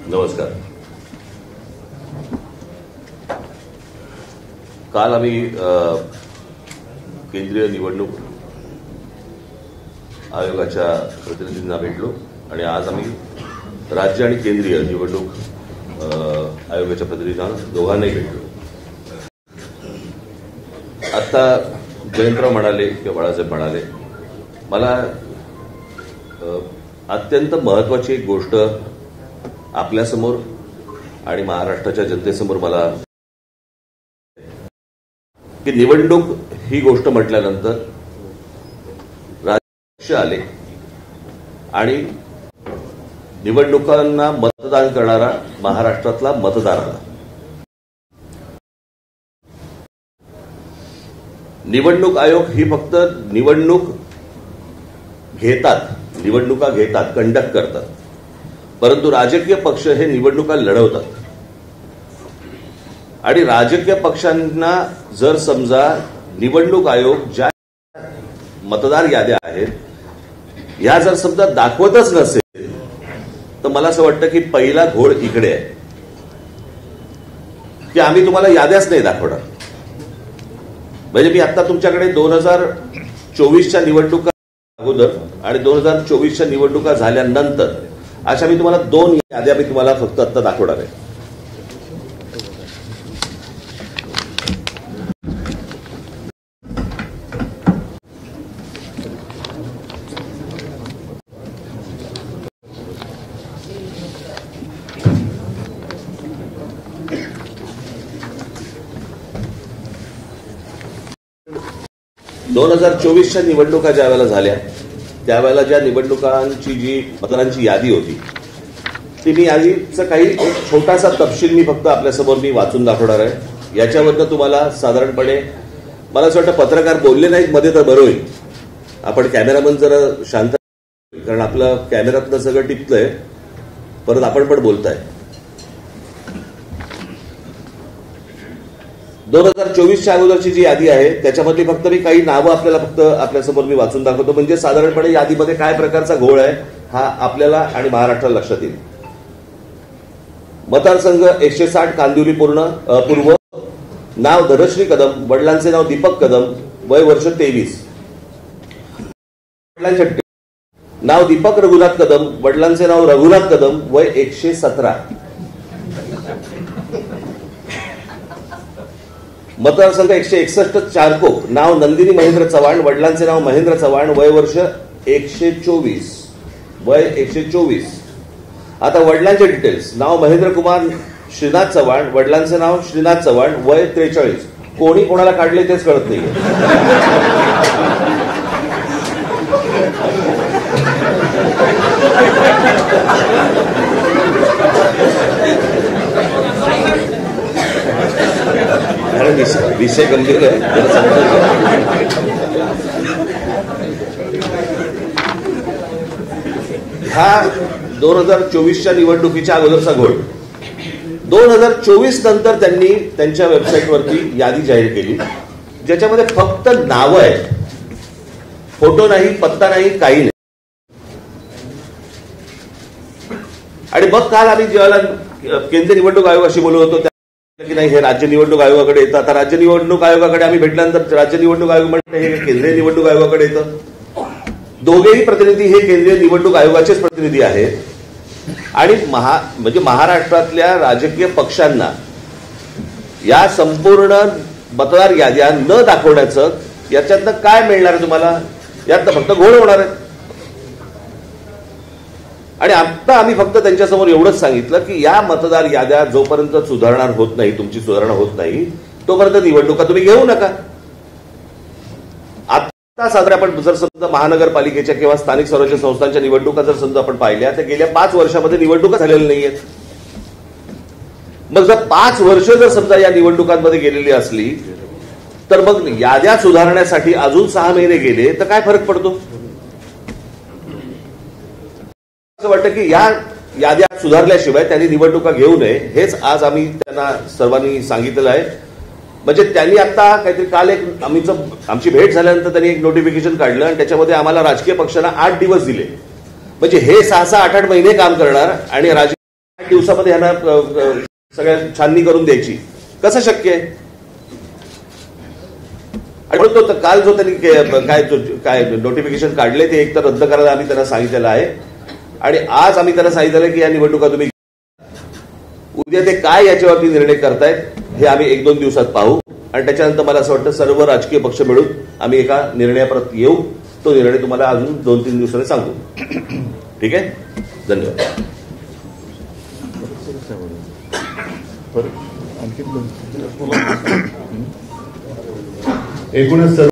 नमस्कार. काल आम्ही केंद्रीय निवडणूक आयोगाच्या प्रतिनिधींना भेटलो आणि आज आम्ही राज्य आणि केंद्रीय निवडणूक आयोगाच्या प्रतिनिधींना दोघांनाही भेटलो. आता जयंतराव म्हणाले किंवा बाळासाहेब म्हणाले, मला अत्यंत महत्वाची एक गोष्ट आपल्यासमोर आणि महाराष्ट्राच्या जनतेसमोर मला की निवडणूक ही गोष्ट म्हटल्यानंतर राज्य आले आणि निवडणुकांना मतदान करणारा महाराष्ट्रातला मतदार आला. निवडणूक आयोग ही फक्त निवडणुका घेतात, कंडक्ट करतात, परंतु राजकीय पक्ष हे निवडणुका लढवतात. आणि राजकीय पक्षांना जर समजा निवडणूक आयोग ज्या मतदार याद्या आहेत या जर समजा दाखवतच नसेल तर मला असं वाटतं की पहिला घोळ इकडे आहे की आम्ही तुम्हाला याद्याच नाही दाखवणार. म्हणजे मी आता तुमच्याकडे 2024च्या निवडणुका अगोदर आणि 2024च्या निवडणुका झाल्यानंतर अशा मी तुम्हाला 2 याद्या मी तुम्हाला फक्त आता दाखवणार आहे. दोन 2024च्या निवडणुका ज्या वेळेला झाल्या त्यावेळेला ज्या निवडणुकांची जी मतदारांची यादी होती ती मी यादीचा काही एक छोटासा तपशील मी फक्त आपल्यासमोर मी वाचून दाखवणार आहे. याच्यावरनं तुम्हाला साधारणपणे मला असं वाटतं पत्रकार बोलले नाहीत मध्ये तर बरं होईल. आपण कॅमेरामन जरा शांत, कारण आपलं कॅमेऱ्यातनं सगळं टिपतंय, परत आपण पण बोलताय. 2024च्या अगोदरची जी यादी आहे त्याच्यामधली फक्त मी काही नावं आपल्याला फक्त आपल्यासमोर मी वाचून दाखवतो, म्हणजे साधारणपणे यादीमध्ये काय प्रकारचा घोळ आहे हा आपल्याला आणि महाराष्ट्राला लक्षात येईल. मतदारसंघ 160 कांदिवली पूर्व, नाव धनश्री कदम, वडिलांचे नाव दीपक कदम, वय वर्ष 23. नाव दीपक रघुनाथ कदम, वडिलांचे नाव रघुनाथ कदम, वय 117. मतदारसंघ 161 चारकोप, नाव नंदिनी महेंद्र चव्हाण, वडिलांचे नाव महेंद्र चव्हाण, वय वर्ष 124, वय 124. आता वडिलांचे डिटेल्स, नाव महेंद्र कुमार श्रीनाथ चव्हाण, वडिलांचे नाव श्रीनाथ चव्हाण, वय 43. कोणी कोणाला काढले तेच कळत नाही. विषय गंभीर आहे. हा 2024च्या निवडणुकीच्या अगोदरचा घोळ. 2024 नंतर त्यांनी त्यांच्या वेबसाईटवरती यादी जाहीर केली ज्याच्यामध्ये फक्त नावं आहेत, फोटो नाही, पत्ता नाही, काही नाही. आणि मग काल आम्ही जेव्हा केंद्रीय निवडणूक आयोगाशी बोलत होतो की नाही हे राज्य निवडणूक आयोगाकडे येतं. आता राज्य निवडणूक आयोगाकडे आम्ही भेटल्यानंतर राज्य निवडणूक आयोग म्हणते हे केंद्रीय निवडणूक आयोगाकडे येतं. दोघेही प्रतिनिधी हे केंद्रीय निवडणूक आयोगाचेच प्रतिनिधी आहेत. आणि म्हणजे महाराष्ट्रातल्या राजकीय पक्षांना या संपूर्ण मतदार याद्या न दाखवण्याचं याच्यातनं काय मिळणार आहे तुम्हाला? यातनं फक्त घोळ होणार आहे. आणि आता आम्ही फक्त त्यांच्यासमोर एवढंच सांगितलं की या मतदार याद्या जोपर्यंत सुधारणा होत नाही, तुमची सुधारणा होत नाही, तोपर्यंत निवडणुका तुम्ही घेऊ नका. आता साधारण आपण जर समजा महानगरपालिकेच्या किंवा स्थानिक स्वराज्य संस्थांच्या निवडणुका जर समजा आपण पाहिल्या तर गेल्या 5 वर्षामध्ये निवडणुका झालेल्या नाहीयेत. मग जर 5 वर्ष जर समजा या निवडणुकांमध्ये गेलेली असली तर मग याद्या सुधारण्यासाठी अजून 6 महिने गेले तर काय फरक पडतो? असं वाटतं की या याद्या सुधारल्याशिवाय त्यांनी निवडणुका घेऊ नये हेच आज आम्ही त्यांना सर्वांनी सांगितलेलं आहे. म्हणजे त्यांनी आता काहीतरी काल एक आमची भेट झाल्यानंतर त्यांनी एक नोटिफिकेशन काढलं आणि त्याच्यामध्ये आम्हाला राजकीय पक्षांना 8 दिवस दिले. म्हणजे हे 6-6, 8-8 महिने काम करणार आणि 8 दिवसामध्ये यांना सगळ्या छाननी करून द्यायची, कसं शक्य आहे? तो काल जो त्यांनी काय नोटिफिकेशन काढले ते एकतर रद्द करायला आम्ही त्यांना सांगितलेलं आहे, आणि आज आम्ही त्यांना सांगितलेलं की या निवडणुका तुम्ही उद्या ते काय याच्यावरती निर्णय करतायत हे आम्ही 1-2 दिवसात पाहू, आणि त्याच्यानंतर मला असं वाटतं सर्व राजकीय पक्ष मिळून आम्ही एका निर्णयापर्यंत येऊ. तो निर्णय तुम्हाला अजून 2-3 दिवसांनी सांगू. ठीक आहे, धन्यवाद. एकूणच